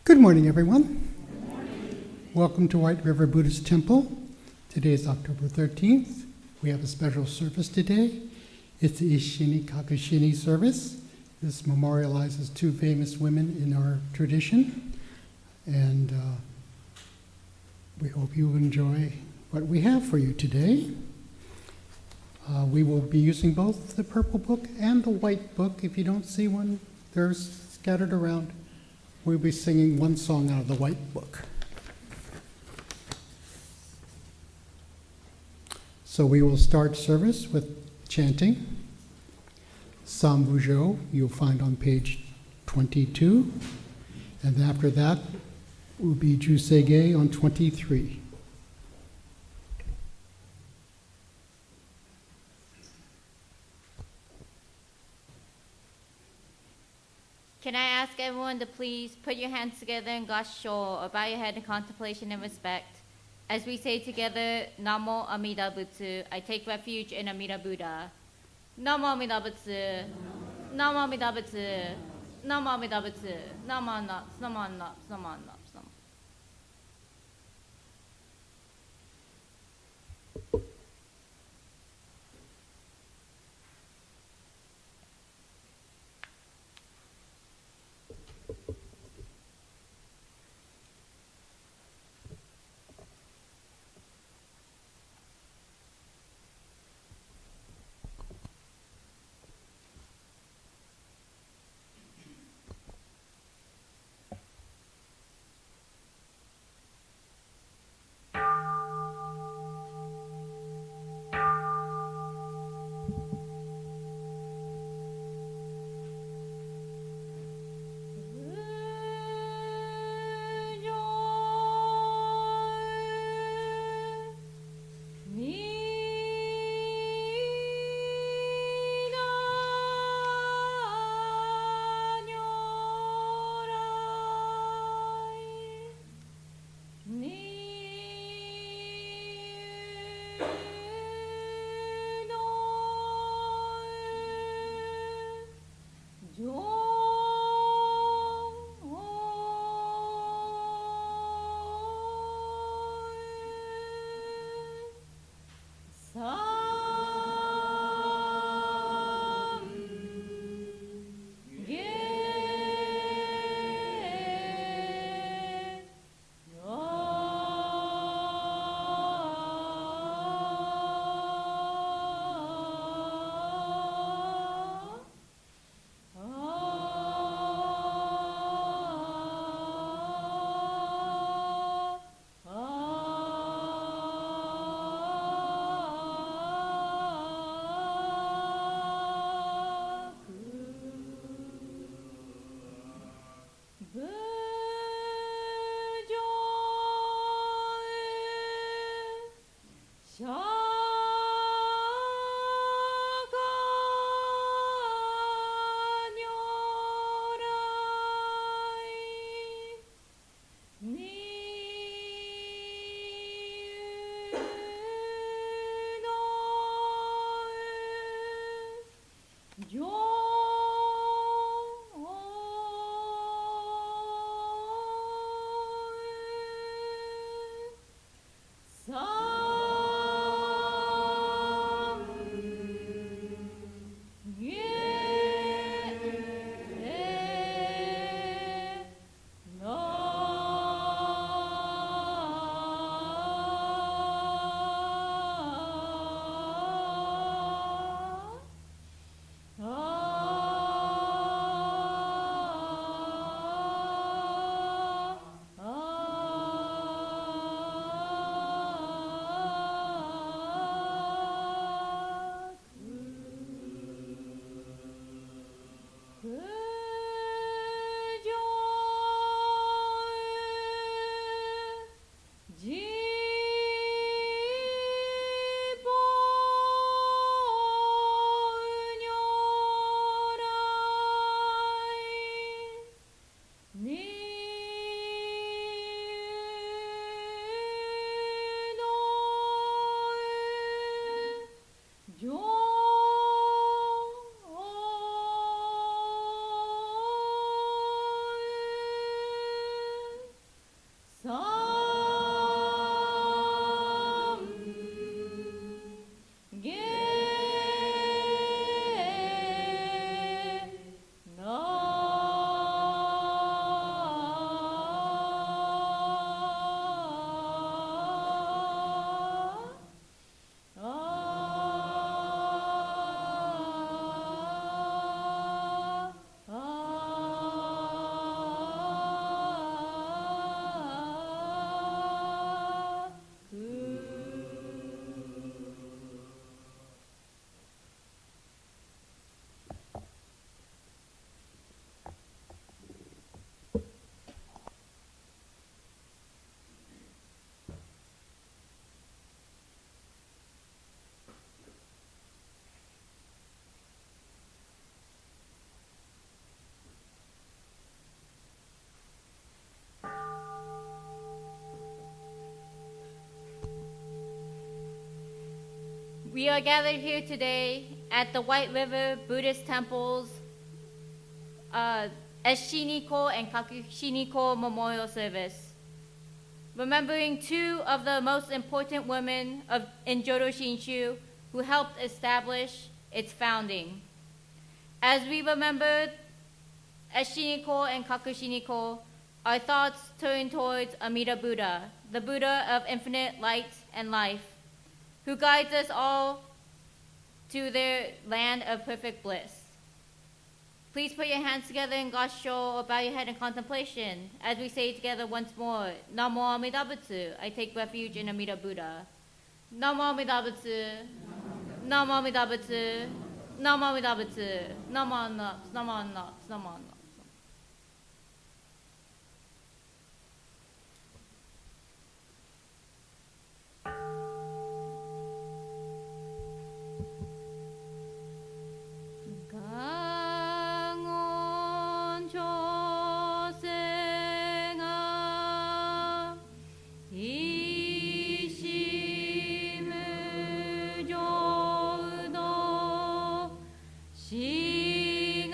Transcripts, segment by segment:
Good morning, everyone. Welcome to White River Buddhist Temple. Today is October 13th. We have a special service today. It's the Ishini Kakushini service. This memorializes two famous women in our tradition. And we hope you enjoy what we have for you today. We will be using both the purple book and the white book. If you don't see one, they're scattered around. We'll be singing one song out of the white book. So we will start service with chanting. Sambujo, you'll find on page 22. And after that will be Jusege on 23. Can I ask everyone to please put your hands together in Gassho or bow your head in contemplation and respect? As we say together, Namo Amida Butsu, I take refuge in Amida Buddha. Namo Amida Butsu, Namo Amida Butsu, Namo Amida Butsu, Namo Naps, Namo Naps, Namo Naps, Namo. We are gathered here today at the White River Buddhist Temple's Eshiniko and Kakushiniko Memorial Service, remembering two of the most important women in Jodo Shinshu who helped establish its founding. As we remember Eshiniko and Kakushiniko, our thoughts turn towards Amida Buddha, the Buddha of infinite light and life, who guides us all to their land of perfect bliss. Please put your hands together in Gassho or bow your head in contemplation as we say together once more, Namo Amida Butsu, I take refuge in Amida Buddha. Namo Amida Butsu, Namo Amida Butsu, Namo Amida Butsu, Namo Nops, Namo Nops, Namo Nops. 강원 조생아 이심을 조도 싱아흐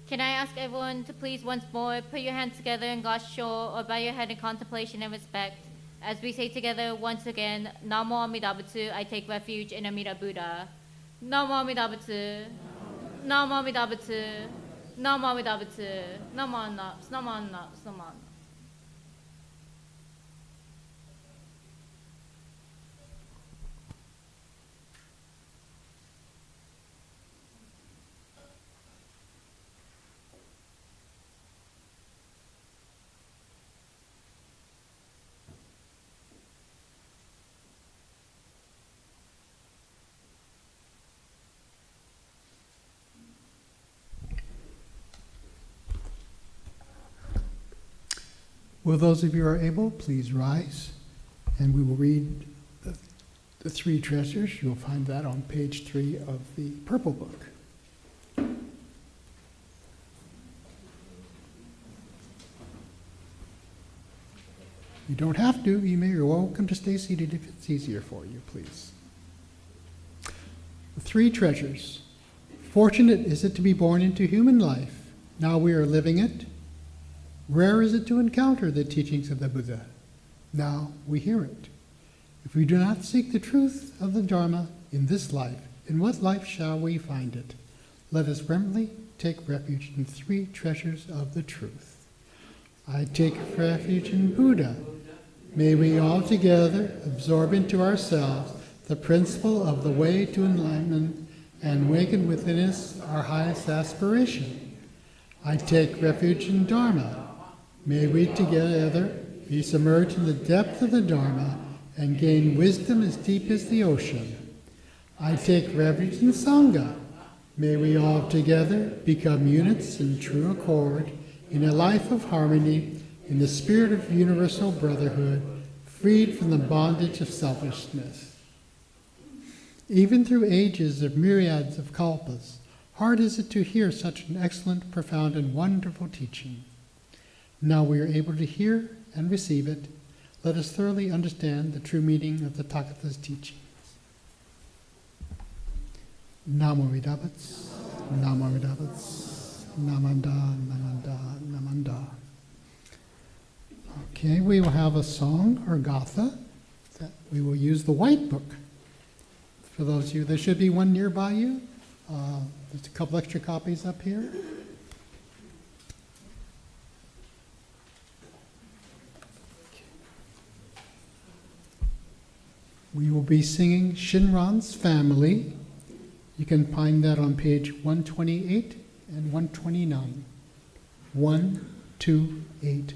Can I ask everyone to please once more put your hands together in God's shore or bow your head in contemplation and respect as we say together once again, Namo Amida Butsu, I take refuge in Amida Buddha. Namo Amida Butsu, Namo Amida Butsu, Namo Amida Butsu, Namo Naps, Namo Naps, Namo Naps. Will those of you who are able, please rise, and we will read the three treasures. You'll find that on page 3 of the purple book. You don't have to. You're welcome to stay seated if it's easier for you, please. The three treasures. Fortunate is it to be born into human life. Now we are living it. Rare is it to encounter the teachings of the Buddha. Now we hear it. If we do not seek the truth of the Dharma in this life, in what life shall we find it? Let us reverently take refuge in three treasures of the truth. I take refuge in Buddha. May we all together absorb into ourselves the principle of the way to enlightenment and awaken within us our highest aspiration. I take refuge in Dharma. May we together be submerged in the depth of the Dharma and gain wisdom as deep as the ocean. I take refuge in Sangha. May we all together become units in true accord, in a life of harmony, in the spirit of universal brotherhood, freed from the bondage of selfishness. Even through ages of myriads of kalpas, hard is it to hear such an excellent, profound, and wonderful teaching. Now we are able to hear and receive it. Let us thoroughly understand the true meaning of the Tathagata's teachings. Namo Vidabats, Namo Vidabats, Namanda, Namanda, Namanda. Okay, we will have a song or gatha that we will use the white book. For those of you, there should be one nearby you. There's a couple extra copies up here. We will be singing Shinran's Family. You can find that on page 128 and 129. 128.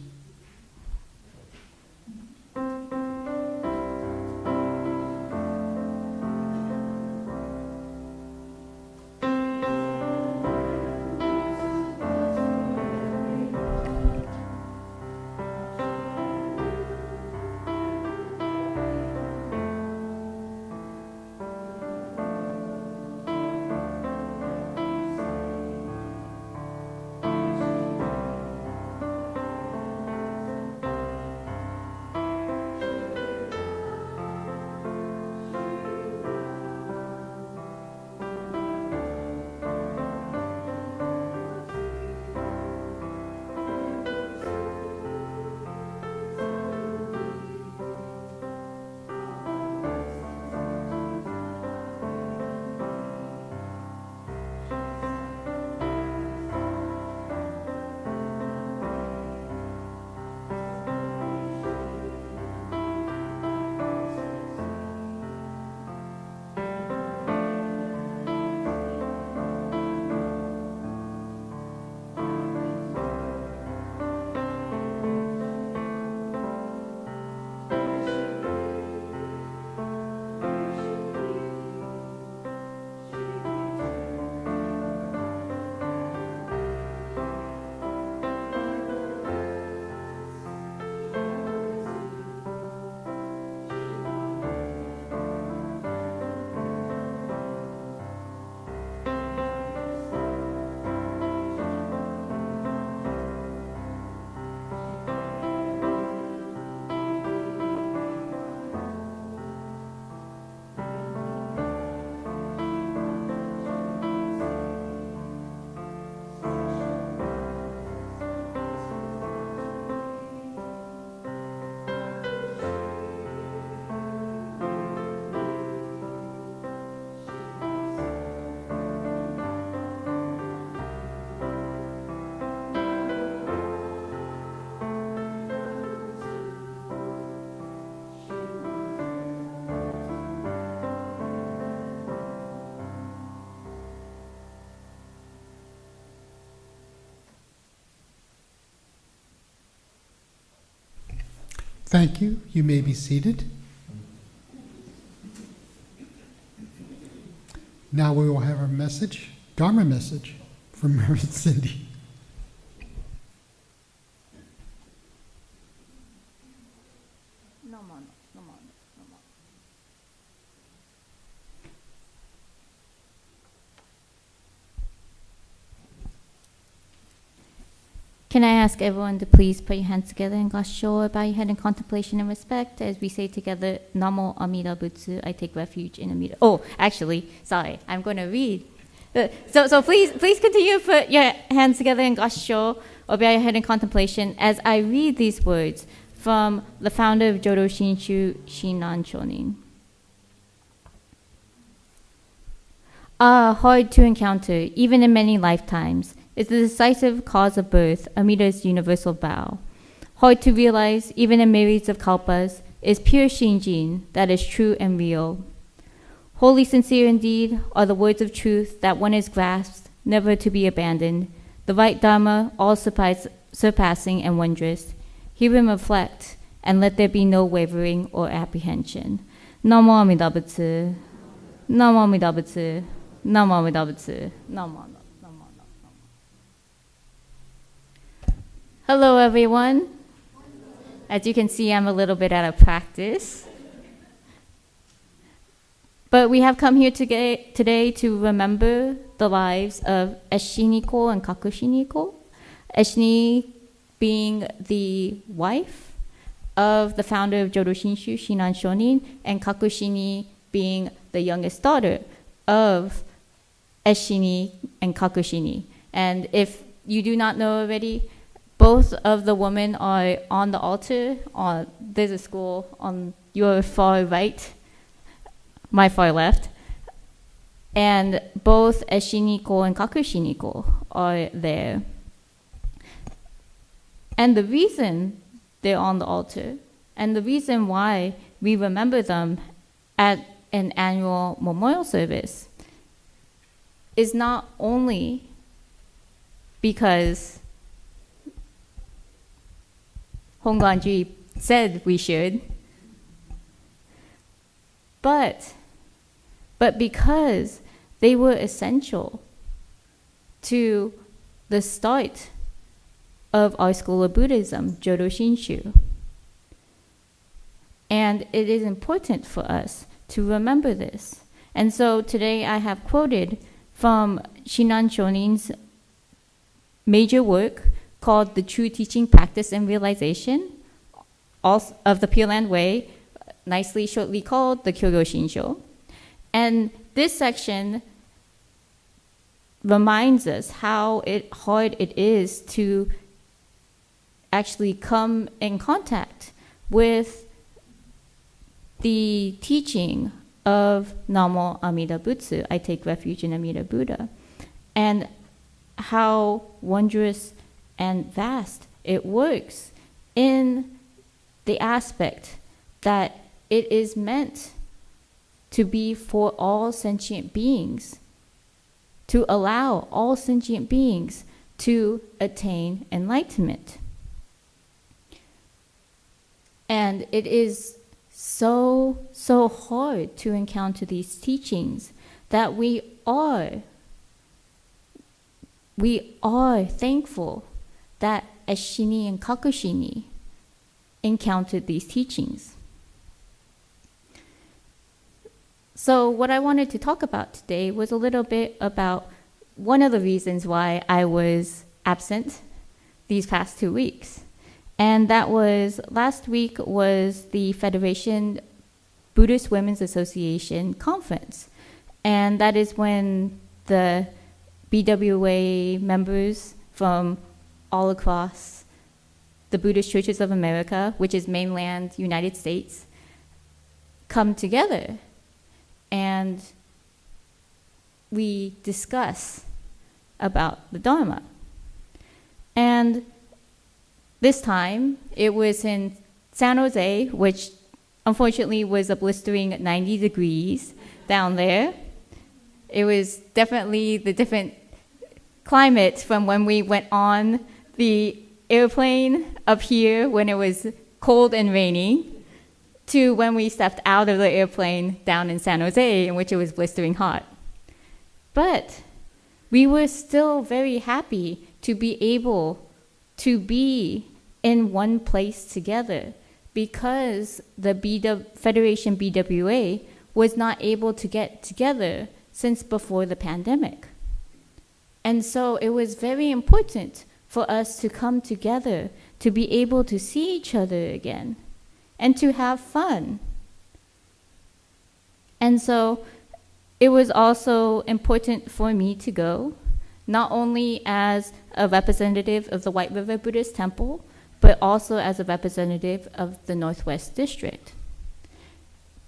Thank you. You may be seated. Now we will have our message, Dharma message, from Reverend Cindy. Can I ask everyone to please put your hands together and gasho, bow your head in contemplation and respect as we say together, Namo Amida Butsu, I take refuge in Amida. Oh, actually, sorry, I'm going to read. So please continue to put your hands together in gasho or bow your head in contemplation as I read these words from the founder of Jodo Shinshu, Shinan Shonin. Hard to encounter, even in many lifetimes, is the decisive cause of birth, Amida's universal vow. Hard to realize, even in myriads of kalpas, is pure Shinjin that is true and real. Wholly sincere indeed are the words of truth that one is grasped, never to be abandoned, the right Dharma, all surpassing and wondrous. Hear and reflect, and let there be no wavering or apprehension. Namo Amida Butsu. Namo Amida Butsu. Namo Amida Butsu. Namo. Hello, everyone. As you can see, I'm a little bit out of practice. But we have come here today to remember the lives of Eshiniko and Kakushiniko. Eshini being the wife of the founder of Jodo Shinshu, Shinan Shonin, and Kakushini being the youngest daughter of Eshini and Kakushini. And if you do not know already, both of the women are on the altar. There's a school on your far right, my far left. And both Eshiniko and Kakushiniko are there. And the reason they're on the altar, and the reason why we remember them at an annual memorial service, is not only because Hongwanji said we should, but because they were essential to the start of our school of Buddhism, Jodo Shinshu. And it is important for us to remember this. And so today I have quoted from Shinan Shonin's major work called The True Teaching, Practice, and Realization of the Pure Land Way, nicely shortly called the Kyogo Shinsho. And this section reminds us how hard it is to actually come in contact with the teaching of Namo Amida Butsu, I take refuge in Amida Buddha, and how wondrous and vast it works in the aspect that it is meant to be for all sentient beings, to allow all sentient beings to attain enlightenment. And it is so hard to encounter these teachings that we are thankful that Eshini and Kakushini encountered these teachings. So what I wanted to talk about today was a little bit about one of the reasons why I was absent these past 2 weeks. And that was, last week was the Federation Buddhist Women's Association conference. And that is when the BWA members from all across the Buddhist Churches of America, which is mainland United States, come together and we discuss about the Dharma. And this time, it was in San Jose, which unfortunately was a blistering 90 degrees down there. It was definitely the different climate from when we went on the airplane up here when it was cold and rainy, to when we stepped out of the airplane down in San Jose, in which it was blistering hot. But we were still very happy to be able to be in one place together, because the Federation BWA was not able to get together since before the pandemic. And so it was very important for us to come together, to be able to see each other again, and to have fun. And so it was also important for me to go, not only as a representative of the White River Buddhist Temple, but also as a representative of the Northwest District.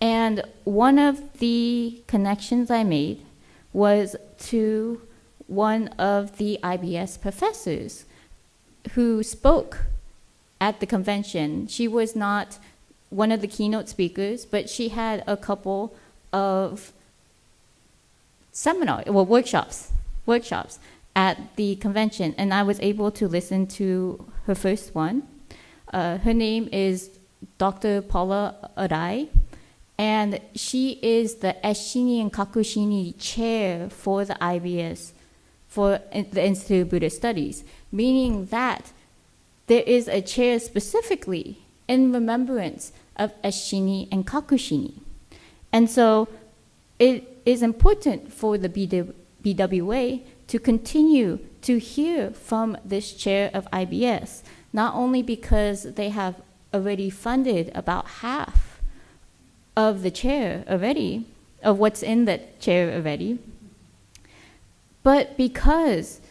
And one of the connections I made was to one of the IBS professors who spoke at the convention. She was not one of the keynote speakers, but she had a couple of workshops at the convention, and I was able to listen to her first one. Her name is Dr. Paula Arai, and she is the Eshini and Kakushini chair for the IBS, for the Institute of Buddhist Studies, meaning that there is a chair specifically in remembrance of Eshini and Kakushini. And so it is important for the BWA to continue to hear from this chair of IBS, not only because they have already funded about half of the chair already, of what's in that chair already, but because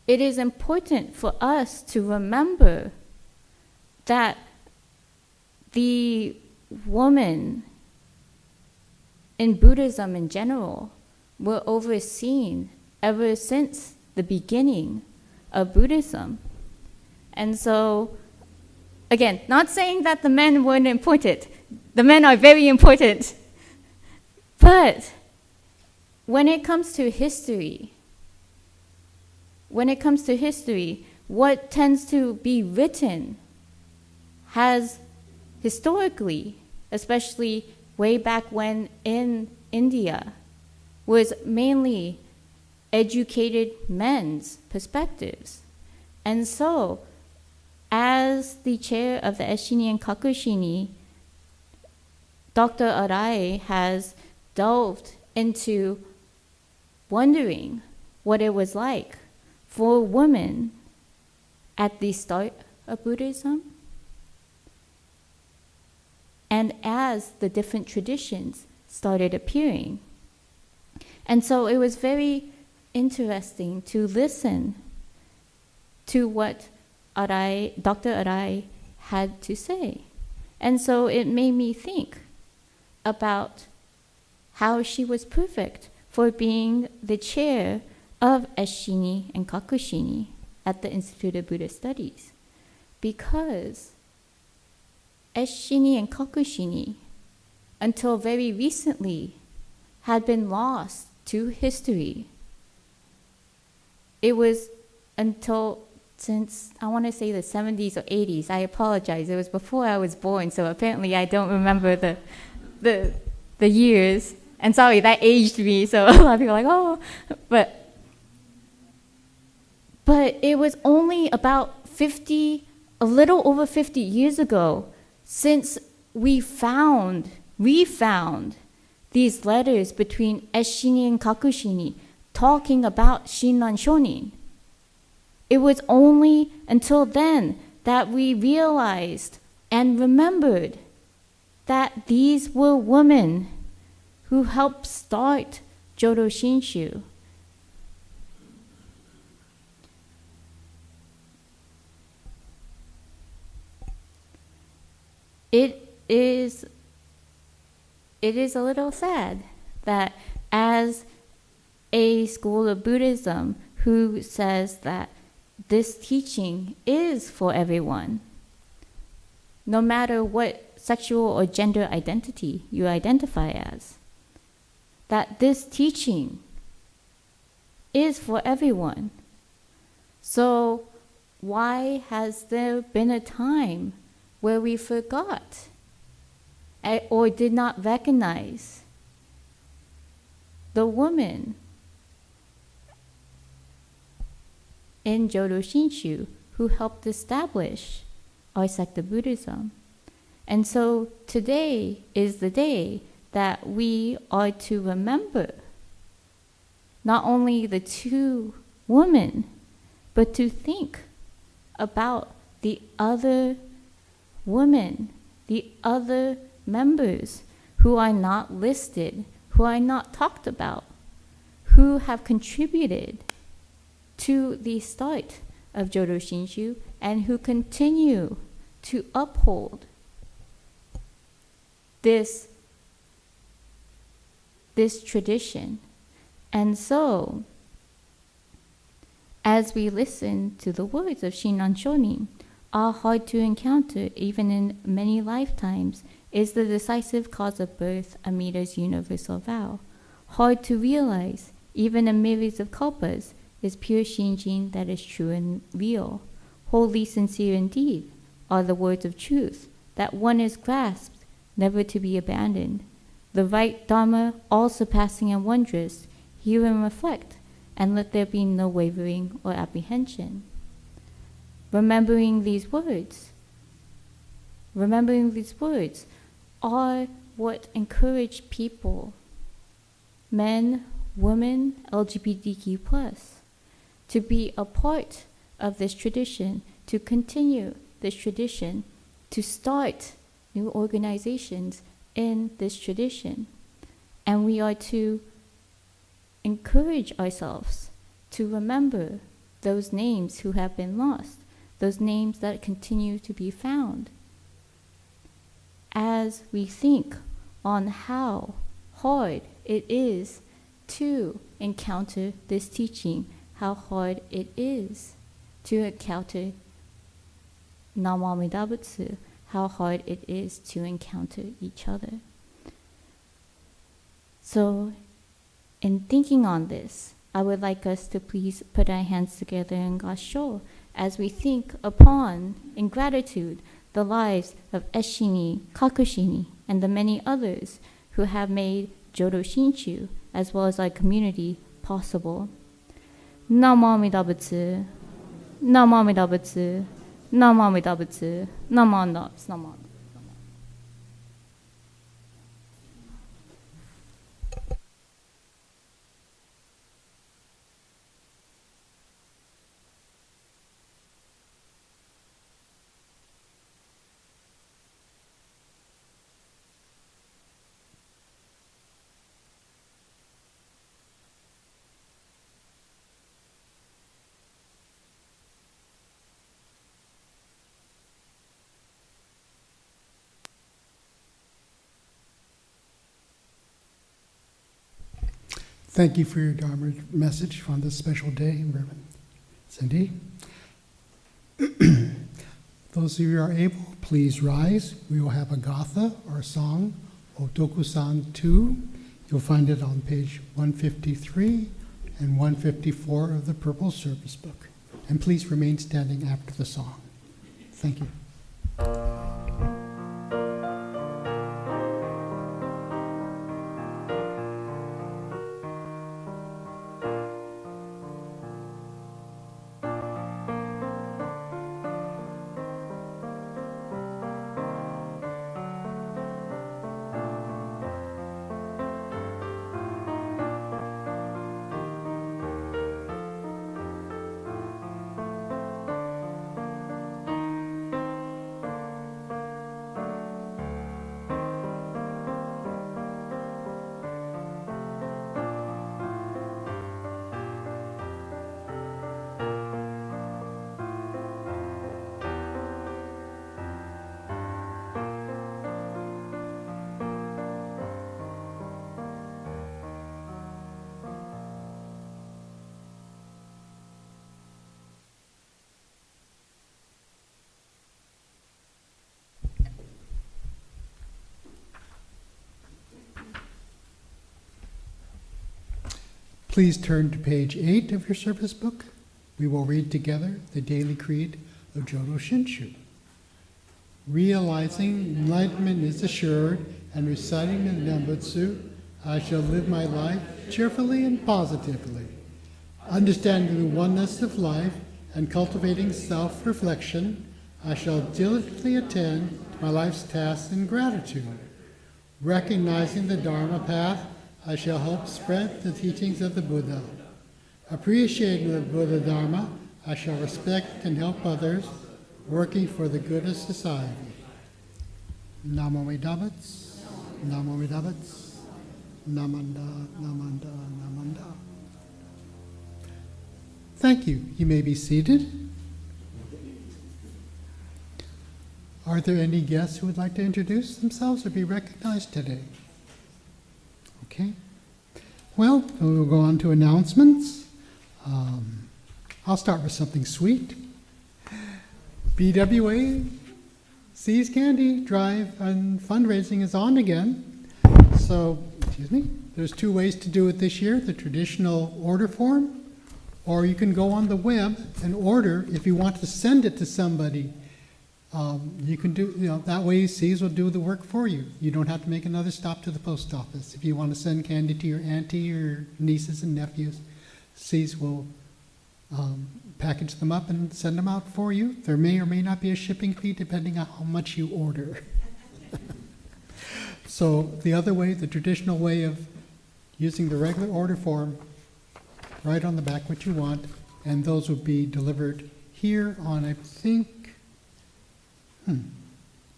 it is important for us to remember that the woman in Buddhism in general were overseen ever since the beginning of Buddhism. And so, again, not saying that the men weren't important. The men are very important. But when it comes to history, what tends to be written has historically, especially way back when in India, was mainly educated men's perspectives. And so, as the chair of the Eshini and Kakushini, Dr. Arai has delved into wondering what it was like for women at the start of Buddhism, and as the different traditions started appearing. And so it was very interesting to listen to what Dr. Arai had to say. And so it made me think about how she was perfect for being the chair of Eshini and Kakushini at the Institute of Buddhist Studies. Because Eshini and Kakushini, until very recently, had been lost to history. It was since, I want to say the 70s or 80s. I apologize, it was before I was born, so apparently I don't remember the years. And sorry, that aged me, so a lot of people are like, oh. But it was only about a little over 50 years ago since we refound these letters between Eshini and Kakushini talking about Shinran Shonin. It was only until then that we realized and remembered that these were women who helped start Jodo Shinshu. It is a little sad that as a school of Buddhism who says that this teaching is for everyone, no matter what sexual or gender identity you identify as, that this teaching is for everyone. So why has there been a time where we forgot or did not recognize the woman in Jodo Shinshu who helped establish our sect of Buddhism. And so today is the day that we are to remember not only the two women, but to think about the other women, the other members who are not listed, who are not talked about, who have contributed to the start of Jodo Shinshu and who continue to uphold this tradition. And so, as we listen to the words of Shinran Shonin, are hard to encounter even in many lifetimes, is the decisive cause of birth Amida's universal vow. Hard to realize, even in myriads of kalpas, is pure Shinjin that is true and real. Wholly sincere indeed are the words of truth, that one is grasped, never to be abandoned. The right Dharma, all surpassing and wondrous, hear and reflect, and let there be no wavering or apprehension. Remembering these words are what encourage people, men, women, LGBTQ+, to be a part of this tradition, to continue this tradition, to start new organizations in this tradition. And we are to encourage ourselves to remember those names who have been lost, those names that continue to be found, as we think on how hard it is to encounter this teaching, how hard it is to encounter Namo Amida Butsu, how hard it is to encounter each other. So, in thinking on this, I would like us to please put our hands together in Gassho as we think upon, in gratitude, the lives of Eshini, Kakushini, and the many others who have made Jodo Shinshu, as well as our community, possible. Namo Amida Butsu, Namo Amida Butsu, Namo Amida Butsu, Namo Amida Butsu, Namo. Thank you for your Dharma message on this special day, Reverend Cindy. Those of you who are able, please rise. We will have a gatha, or song, Otoku-san 2. You'll find it on page 153 and 154 of the Purple Service Book. And please remain standing after the song. Thank you. Please turn to page 8 of your service book. We will read together the daily creed of Jodo Shinshu. Realizing enlightenment is assured and reciting the Nembutsu, I shall live my life cheerfully and positively. Understanding the oneness of life and cultivating self-reflection, I shall diligently attend to my life's tasks in gratitude. Recognizing the Dharma path, I shall help spread the teachings of the Buddha. Appreciating the Buddha Dharma, I shall respect and help others, working for the good of society. Namo Medabats, Namo Medabats, Namanda, Namanda, Namanda. Thank you. You may be seated. Are there any guests who would like to introduce themselves or be recognized today? Okay. Well, we'll go on to announcements. I'll start with something sweet. BWA Seas Candy Drive and fundraising is on again. So, there's two ways to do it this year, the traditional order form, or you can go on the web and order if you want to send it to somebody. You can do, that way Seas will do the work for you. You don't have to make another stop to the post office. If you want to send candy to your auntie or nieces and nephews, Seas will package them up and send them out for you. There may or may not be a shipping fee depending on how much you order. So the other way, the traditional way of using the regular order form, write on the back what you want, and those will be delivered here on, I think,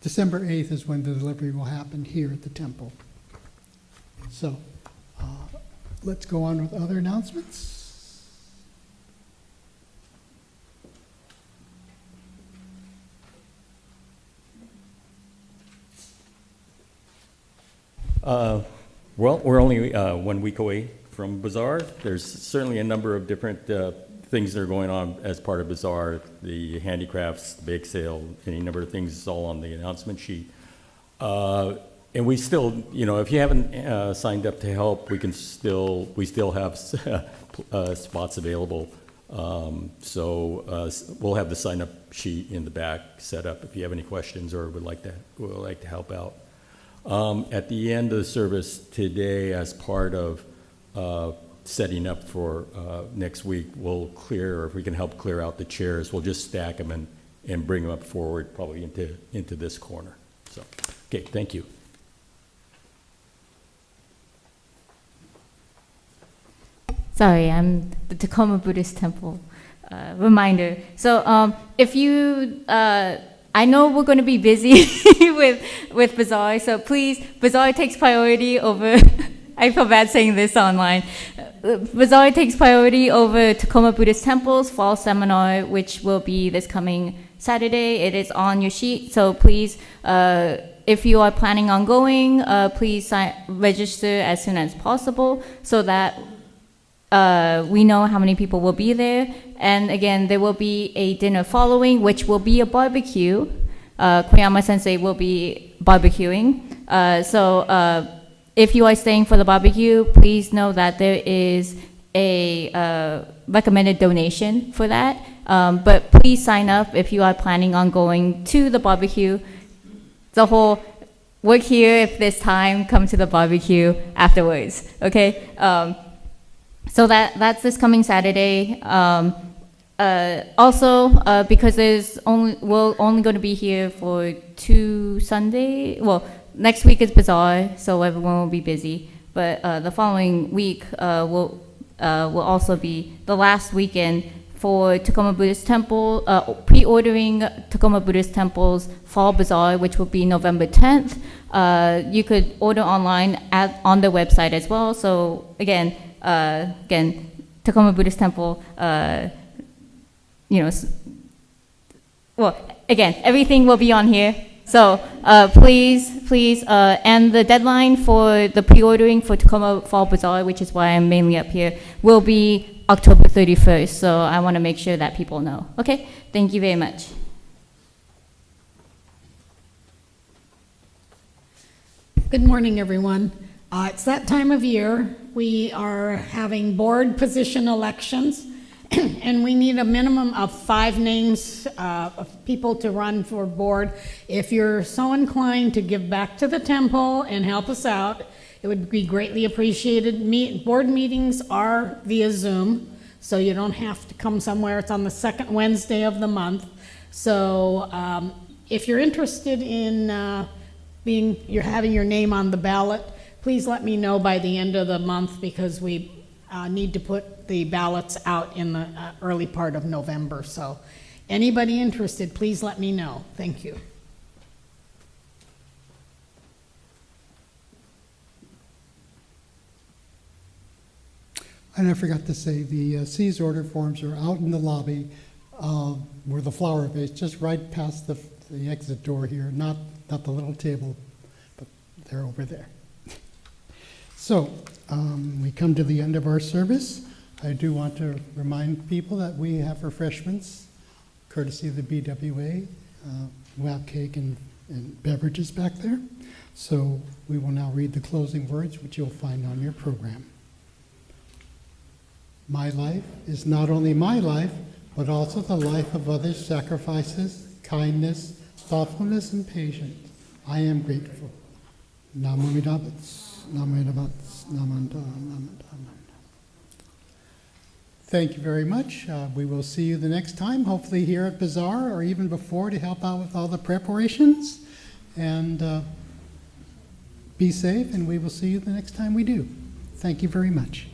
December 8th is when the delivery will happen here at the temple. So let's go on with other announcements. Well, we're only 1 week away from Bazaar. There's certainly a number of different things that are going on as part of Bazaar, the handicrafts, the bake sale, any number of things is all on the announcement sheet. And we still, if you haven't signed up to help, we still have spots available. So we'll have the sign-up sheet in the back set up if you have any questions or would like to help out. At the end of the service today, as part of setting up for next week, we'll clear, or if we can help clear out the chairs, we'll just stack them and bring them up forward, probably into this corner. So, okay, thank you. Sorry, I'm the Tacoma Buddhist Temple reminder. So if you, I know we're going to be busy with Bazaar, so please, Bazaar takes priority over, I feel bad saying this online. Bazaar takes priority over Tacoma Buddhist Temple's fall seminar, which will be this coming Saturday. It is on your sheet, so please, if you are planning on going, please register as soon as possible so that we know how many people will be there. And again, there will be a dinner following, which will be a barbecue. Koyama Sensei will be barbecuing. So if you are staying for the barbecue, please know that there is a recommended donation for that. But please sign up if you are planning on going to the barbecue. The whole work here if there's time, come to the barbecue afterwards, okay? So that's this coming Saturday. Also, because we're only going to be here for 2 Sunday. Well, next week is Bazaar, so everyone will be busy. But the following week will also be the last weekend for Tacoma Buddhist Temple, pre-ordering Tacoma Buddhist Temple's Fall Bazaar, which will be November 10th. You could order online on the website as well. So again, Tacoma Buddhist Temple, well, again, everything will be on here. So please, and the deadline for the pre-ordering for Tacoma Fall Bazaar, which is why I'm mainly up here, will be October 31st. So I want to make sure that people know. Okay, thank you very much. Good morning, everyone. It's that time of year. We are having board position elections, And we need a minimum of 5 names of people to run for board. If you're so inclined to give back to the temple and help us out, it would be greatly appreciated. Board meetings are via Zoom, so you don't have to come somewhere. It's on the second Wednesday of the month. So if you're interested in you're having your name on the ballot, please let me know by the end of the month, because we need to put the ballots out in the early part of November. So anybody interested, please let me know. Thank you. And I forgot to say, the seize order forms are out in the lobby where the flower vase, just right past the exit door here, not the little table, but they're over there. So we come to the end of our service. I do want to remind people that we have refreshments courtesy of the BWA. We have cake and beverages back there. So we will now read the closing words, which you'll find on your program. My life is not only my life, but also the life of others' sacrifices, kindness, thoughtfulness, and patience. I am grateful. Namo Amidabats, Namo Amidabats, Namanda, Namanda, Namanda. Thank you very much. We will see you the next time, hopefully here at Bazaar or even before, to help out with all the preparations. And be safe, and we will see you the next time we do. Thank you very much.